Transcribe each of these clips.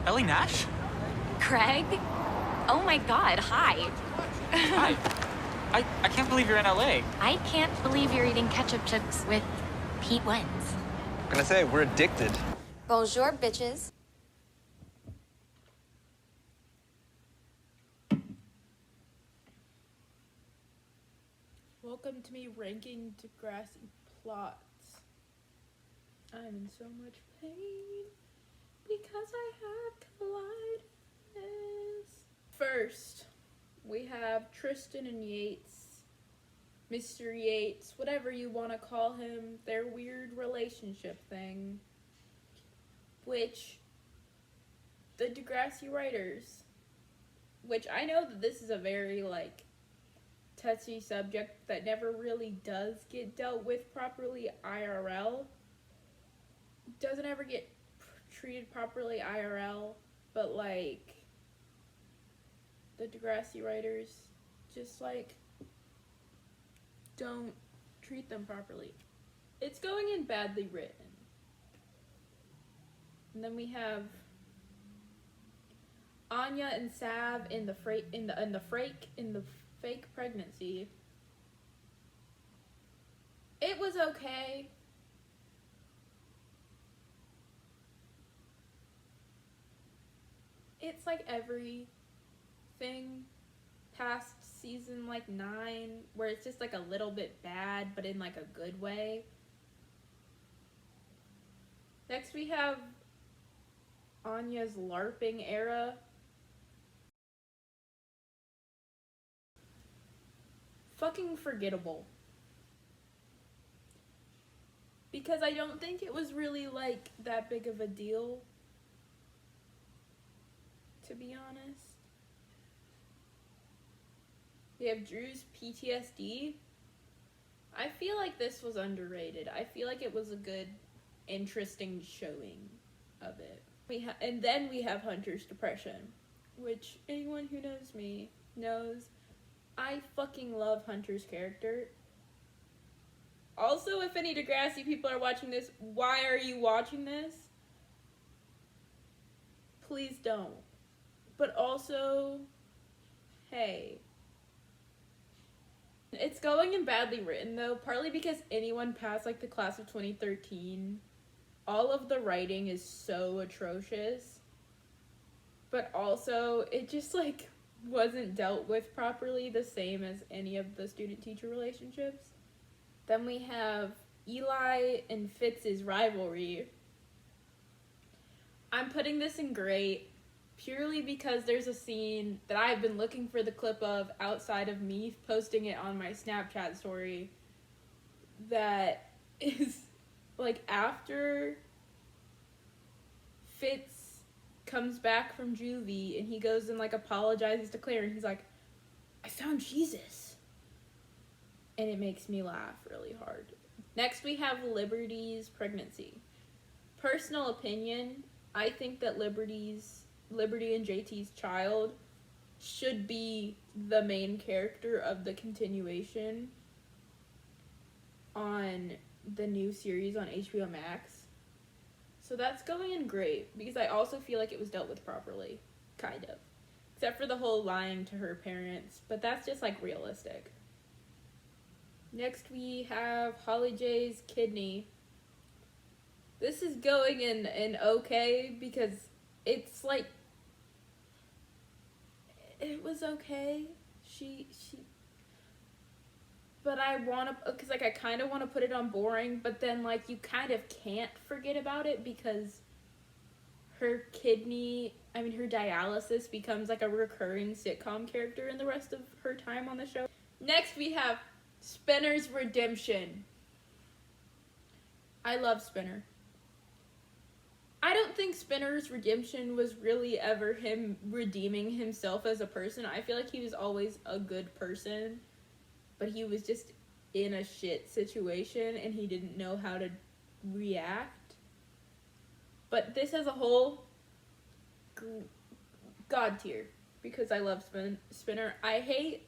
Ellie Nash? Craig? Oh my god, hi. Hi. I can't believe you're in LA. I can't believe you're eating ketchup chips with Pete Wentz. I'm gonna say, we're addicted. Bonjour, bitches. Welcome to me ranking Degrassi plots. I'm in so much pain because I have colitis. First, we have Tristan and Yates, Mr. Yates, whatever you want to call him, their weird relationship thing, which the Degrassi writers, which I know that this is a very, touchy subject that never really does get dealt with properly IRL. Doesn't ever get treated properly IRL, but, the Degrassi writers just, don't treat them properly. It's going in badly written. And then we have Anya and Sav in the fake pregnancy. It was okay. It's like everything past season 9, where it's just a little bit bad, but in a good way. Next we have Anya's Larping era. Fucking forgettable. Because I don't think it was really that big of a deal, to be honest. We have Drew's Ptsd. I feel like this was underrated. I feel like it was a good, interesting showing of it. And then we have Hunter's depression, which anyone who knows me knows I fucking love Hunter's character. Also, if any Degrassi people are watching this, why are you watching this? Please don't. But also, hey. It's going in badly written, though, partly because anyone past, the class of 2013, all of the writing is so atrocious. But also, it just, wasn't dealt with properly, the same as any of the student-teacher relationships. Then we have Eli and Fitz's rivalry. I'm putting this in great purely because there's a scene that I've been looking for the clip of outside of me posting it on my Snapchat story that is, after Fitz comes back from juvie and he goes and, apologizes to Claire and he's like, I found Jesus. And it makes me laugh really hard. Next, we have Liberty's pregnancy. Personal opinion, I think that Liberty and JT's child should be the main character of the continuation on the new series on HBO Max. So that's going in great, because I also feel like it was dealt with properly, kind of. Except for the whole lying to her parents, but that's just, realistic. Next, we have Holly J's kidney. This is going in okay, because it's, it was okay. But I want to, because, I kind of want to put it on boring, but then, you kind of can't forget about it, because her dialysis becomes, a recurring sitcom character in the rest of her time on the show. Next, we have Spinner's redemption. I love Spinner. I don't think Spinner's redemption was really ever him redeeming himself as a person. I feel like he was always a good person, but he was just in a shit situation and he didn't know how to react. But this as a whole, God tier, because I love Spinner. I hate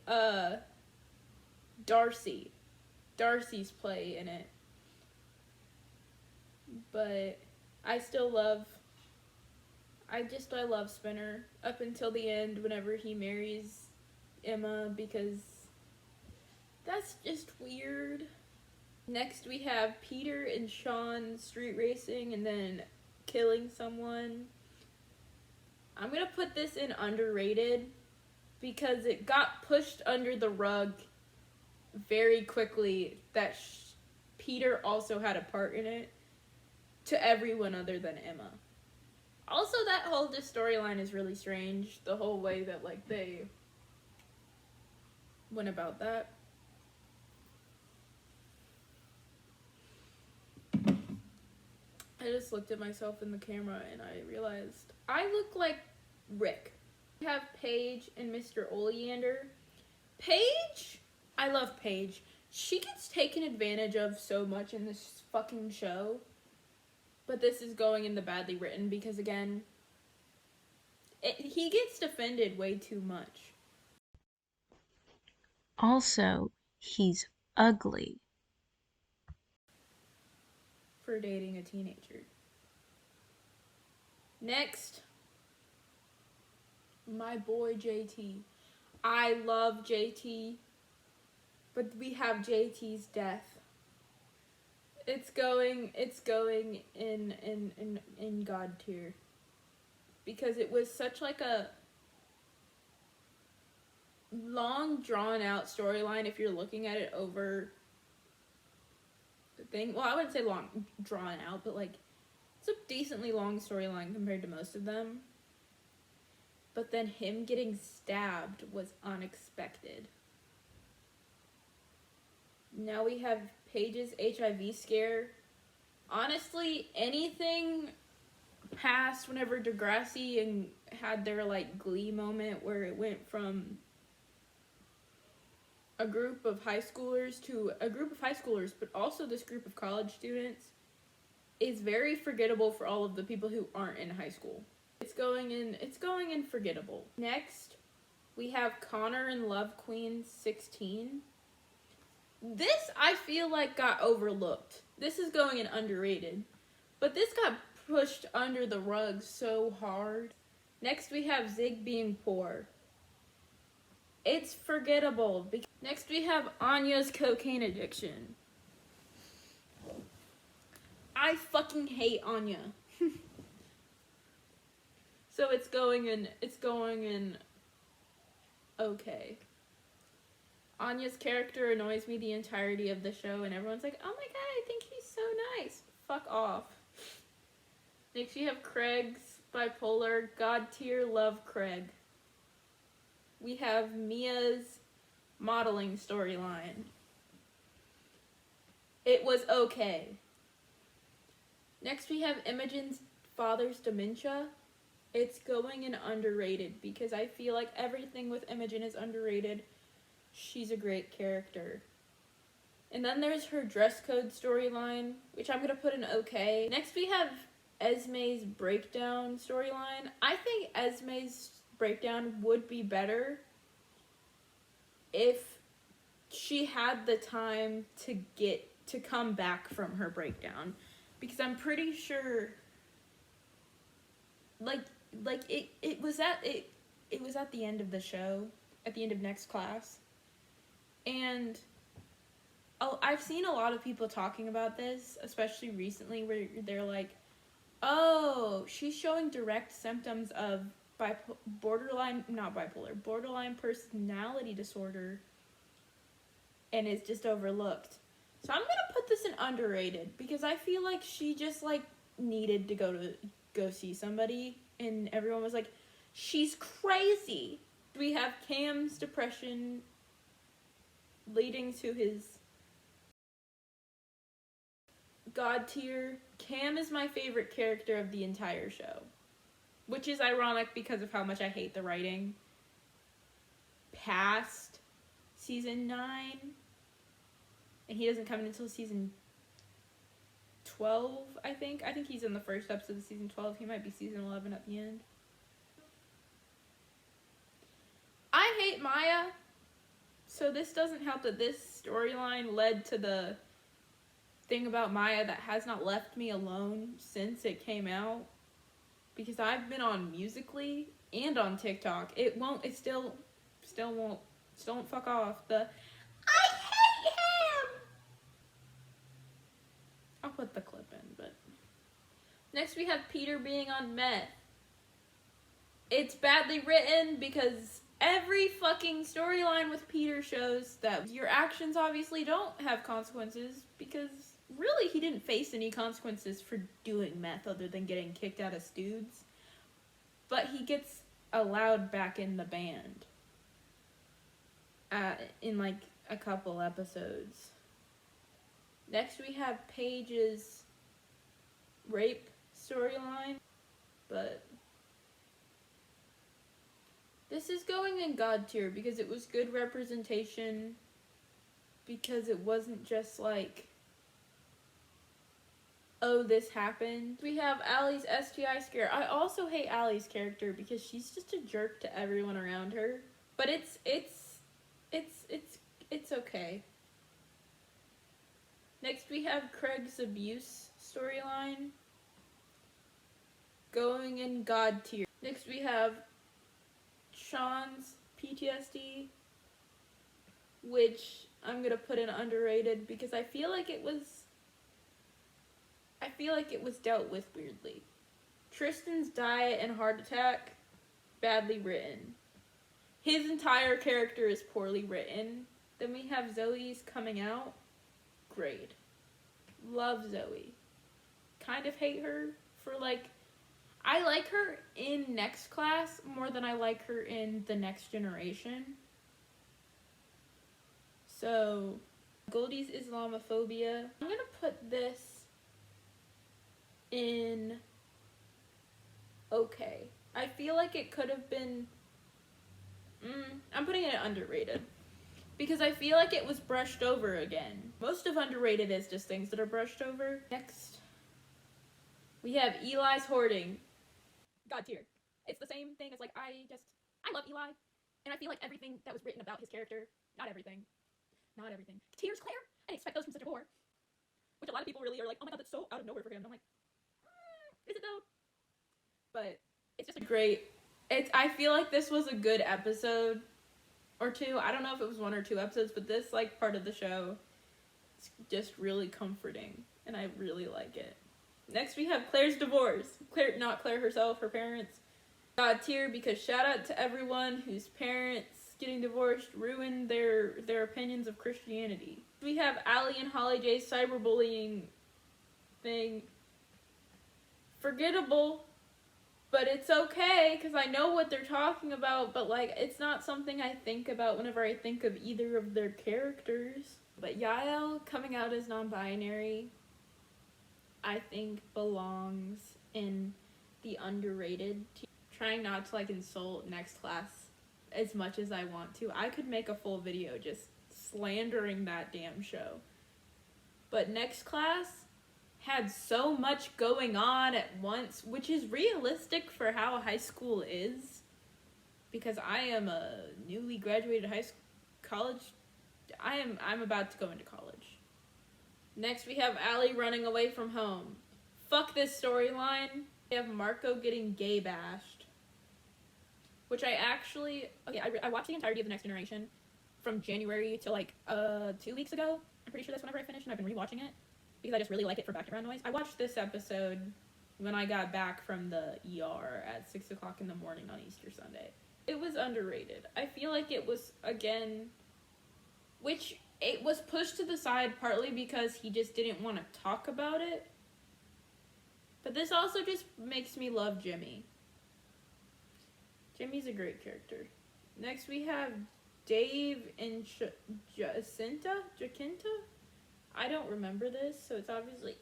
Darcy's play in it, but I still love I love Spinner up until the end whenever he marries Emma, because that's just weird. Next we have Peter and Sean street racing and then killing someone. I'm gonna put this in underrated because it got pushed under the rug very quickly that Peter also had a part in it to everyone other than Emma. Also, that whole storyline is really strange, the whole way that like they went about that. I just looked at myself in the camera and I realized I look like Rick. We have Paige and Mr. Oleander. Paige? I love Paige. She gets taken advantage of so much in this fucking show. But this is going in the badly written because, again, he gets defended way too much. Also, he's ugly. For dating a teenager. Next, my boy JT. I love JT, but we have JT's death. It's going in God tier. Because it was such like a long drawn out storyline if you're looking at it over the thing. Well, I wouldn't say long drawn out, but like it's a decently long storyline compared to most of them. But then him getting stabbed was unexpected. Now we have Paige's HIV scare. Honestly, anything past whenever Degrassi and had their like glee moment where it went from a group of high schoolers to a group of high schoolers, but also this group of college students, is very forgettable for all of the people who aren't in high school. It's going in forgettable. Next, we have Connor and Love Queen 16. This, I feel like, got overlooked. This is going in underrated. But this got pushed under the rug so hard. Next, we have Zig being poor. It's forgettable. Next, we have Anya's cocaine addiction. I fucking hate Anya. So it's going in okay. Anya's character annoys me the entirety of the show, and everyone's like, oh my god, I think he's so nice. Fuck off. Next you have Craig's bipolar, God tier, love Craig. We have Mia's modeling storyline. It was okay. Next we have Imogen's father's dementia. It's going in underrated because I feel like everything with Imogen is underrated. She's a great character. And then there's her dress code storyline, which I'm going to put in okay. Next we have Esme's breakdown storyline. I think Esme's breakdown would be better if she had the time to come back from her breakdown. Because I'm pretty sure it was at the end of the show, at the end of next class. And I've seen a lot of people talking about this, especially recently, where they're like, oh, she's showing direct symptoms of borderline personality disorder, and it's just overlooked. So I'm gonna put this in underrated, because I feel like she just like needed to go see somebody, and everyone was like, she's crazy. We have Cam's depression leading to his God tier. Cam is my favorite character of the entire show, which is ironic because of how much I hate the writing past season 9, and he doesn't come in until season 12, I think he's in the first episode of season 12. He might be season 11 at the end. I hate Maya, so this doesn't help that this storyline led to the thing about Maya that has not left me alone since it came out. because I've been on Musical.ly and on TikTok. It still won't fuck off. I hate him! I'll put the clip in, but. Next we have Peter being on meth. It's badly written because every fucking storyline with Peter shows that your actions obviously don't have consequences, because really he didn't face any consequences for doing meth other than getting kicked out of Studs. But he gets allowed back in the band in like a couple episodes. Next we have Paige's rape storyline, but this is going in God tier because it was good representation, because it wasn't just like, oh, this happened. We have Allie's STI scare. I also hate Allie's character because she's just a jerk to everyone around her, but it's okay. Next we have Craig's abuse storyline, going in God tier. Next we have Sean's PTSD, which I'm gonna put in underrated because I feel like it was dealt with weirdly. Tristan's diet and heart attack, badly written. His entire character is poorly written. Then we have Zoe's coming out, great. Love Zoe. Kind of hate her for I like her in Next Class more than I like her in The Next Generation. So, Goldie's Islamophobia. I'm gonna put this in okay. I feel like it could have been, I'm putting it underrated. Because I feel like it was brushed over again. Most of underrated is just things that are brushed over. Next, we have Eli's hoarding. God tier. It's the same thing as I love Eli, and I feel like everything that was written about his character, not everything. Tears Claire? I didn't expect those from such a whore. Which a lot of people really are like, oh my god, that's so out of nowhere for him. And I'm like, is it though? But it's just great. I feel like this was a good episode or two. I don't know if it was 1 or 2 episodes, but this part of the show is just really comforting, and I really like it. Next we have Claire's divorce. Not Claire herself, her parents. God tier, because shout out to everyone whose parents getting divorced ruined their opinions of Christianity. We have Allie and Holly J's cyberbullying thing. Forgettable, but it's okay, because I know what they're talking about, but it's not something I think about whenever I think of either of their characters. But Yael coming out as non-binary, I think belongs in the underrated tier. Trying not to insult Next Class as much as I want to. I could make a full video just slandering that damn show. But Next Class had so much going on at once, which is realistic for how high school is. Because I am a newly graduated college. I'm about to go into college. Next we have Allie running away from home. Fuck this storyline. We have Marco getting gay bashed. Which I watched the entirety of The Next Generation from January to 2 weeks ago. I'm pretty sure that's whenever I finished, and I've been rewatching it because I just really like it for background noise. I watched this episode when I got back from the ER at 6 o'clock in the morning on Easter Sunday. It was underrated. I feel like it was, again, which it was pushed to the side partly because he just didn't want to talk about it. But this also just makes me love Jimmy. Jimmy's a great character. Next we have Dave and Jacinta? I don't remember this, so it's obviously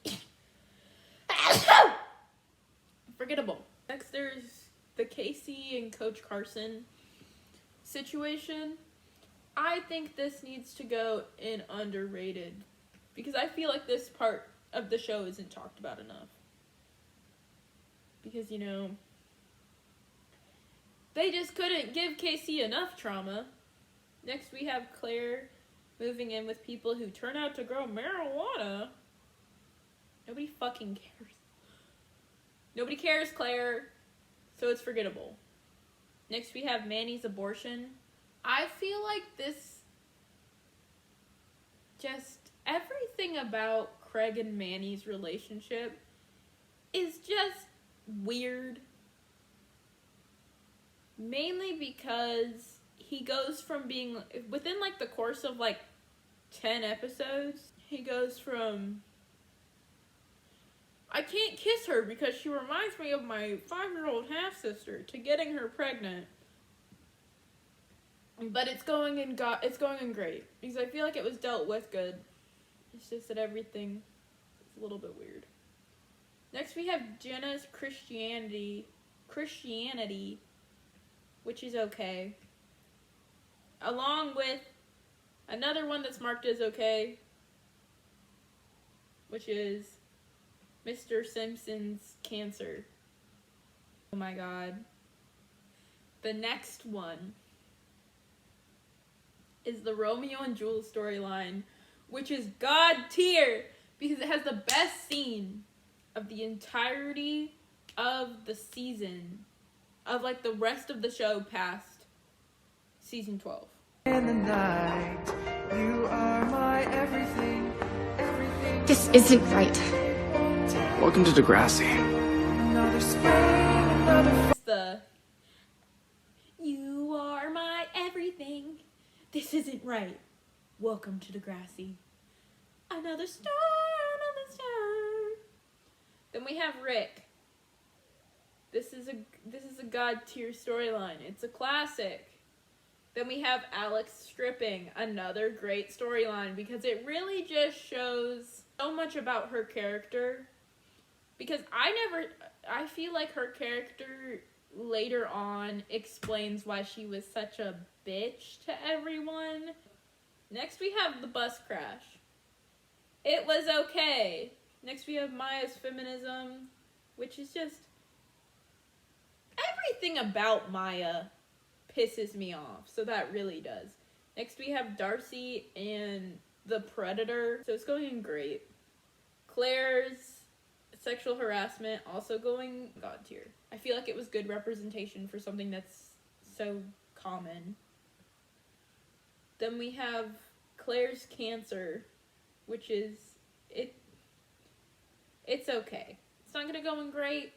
forgettable. Next there's the Casey and Coach Carson situation. I think this needs to go in underrated because I feel like this part of the show isn't talked about enough. Because, they just couldn't give Casey enough trauma. Next we have Claire moving in with people who turn out to grow marijuana. Nobody fucking cares. Nobody cares, Claire. so it's forgettable. Next we have Manny's abortion. I feel like this, just everything about Craig and Manny's relationship is just weird. Mainly because he goes from being, within like the course of like 10 episodes, he goes from, I can't kiss her because she reminds me of my 5-year-old half-sister, to getting her pregnant. But it's going in great. Because I feel like it was dealt with good. It's just that everything is a little bit weird. Next we have Jenna's Christianity, which is okay. Along with another one that's marked as okay, which is Mr. Simpson's cancer. Oh my god. The next one is the Romeo and Jules storyline, which is god tier because it has the best scene of the entirety of the season, of like the rest of the show past season 12. In the night, you are my everything, everything. This isn't right. Welcome to Degrassi. Another spring, another It's the you are my everything. This isn't right. Welcome to Degrassi. Another star, another star. Then we have Rick. This is a god tier storyline. It's a classic. Then we have Alex stripping, another great storyline because it really just shows so much about her character. Because I feel like her character later on explains why she was such a bitch to everyone. Next we have the bus crash. It was okay. Next we have Maya's feminism, which is just, everything about Maya pisses me off, so that really does. Next we have Darcy and the Predator, so it's going great. Claire's sexual harassment, also going god tier. I feel like it was good representation for something that's so common. Then we have Claire's cancer, which is, it's okay. It's not gonna go in great,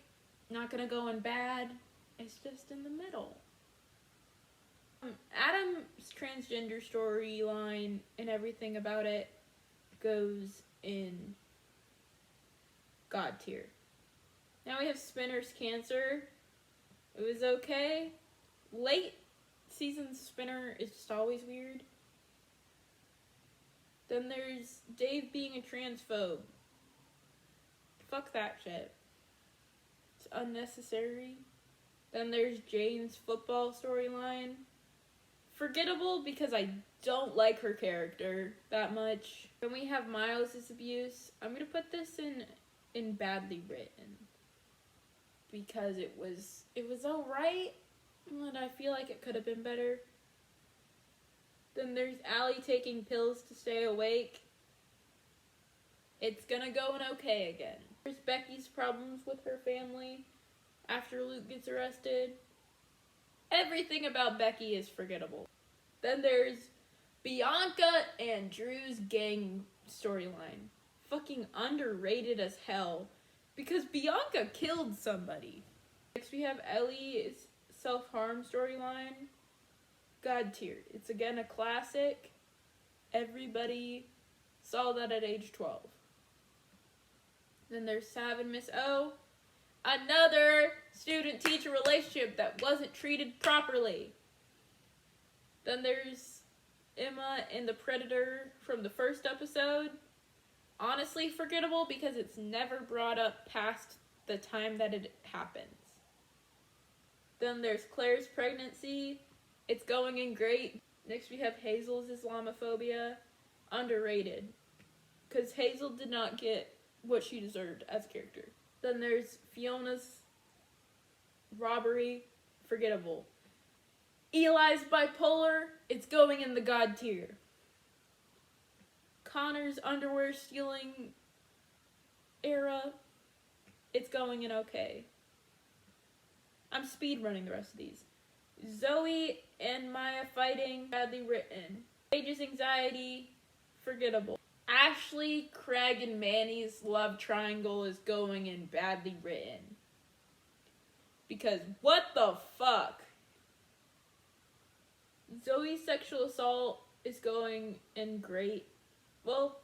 not gonna go in bad, it's just in the middle. Adam's transgender storyline and everything about it goes in god tier. Now we have Spinner's cancer. It was okay. Late season Spinner is just always weird. Then there's Dave being a transphobe. Fuck that shit. It's unnecessary. Then there's Jane's football storyline. Forgettable because I don't like her character that much. Then we have Miles' abuse. I'm gonna put this in badly written because it was alright, but I feel like it could have been better. Then there's Allie taking pills to stay awake. It's gonna go in okay again. There's Becky's problems with her family after Luke gets arrested. Everything about Becky is forgettable. Then there's Bianca and Drew's gang storyline. Fucking underrated as hell because Bianca killed somebody. Next we have Ellie's self-harm storyline. God tier. It's again a classic. Everybody saw that at age 12. Then there's Sav and Miss O. Another student-teacher relationship that wasn't treated properly. Then there's Emma and the Predator from the first episode. Honestly forgettable because it's never brought up past the time that it happens. Then there's Claire's pregnancy. It's going in great. Next we have Hazel's Islamophobia. Underrated. Because Hazel did not get what she deserved as a character. Then there's Fiona's robbery. Forgettable. Eli's bipolar. It's going in the god tier. Connor's underwear stealing era. It's going in okay. I'm speed running the rest of these. Zoe and Maya fighting, badly written. Paige's anxiety, forgettable. Ashley, Craig, and Manny's love triangle is going in, badly written. Because what the fuck? Zoe's sexual assault is going in great. Well,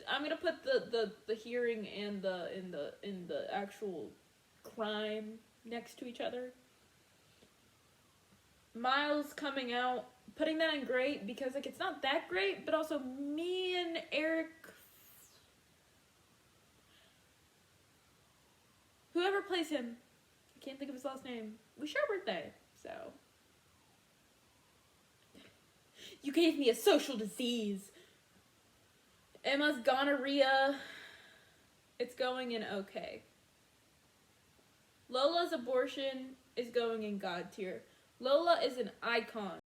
I'm gonna put the hearing and in the actual crime next to each other. Miles coming out, putting that in great because like it's not that great, but also me and Eric, whoever plays him, I can't think of his last name. We share a birthday, so you gave me a social disease. Emma's gonorrhea, it's going in okay. Lola's abortion is going in God tier. Lola is an icon.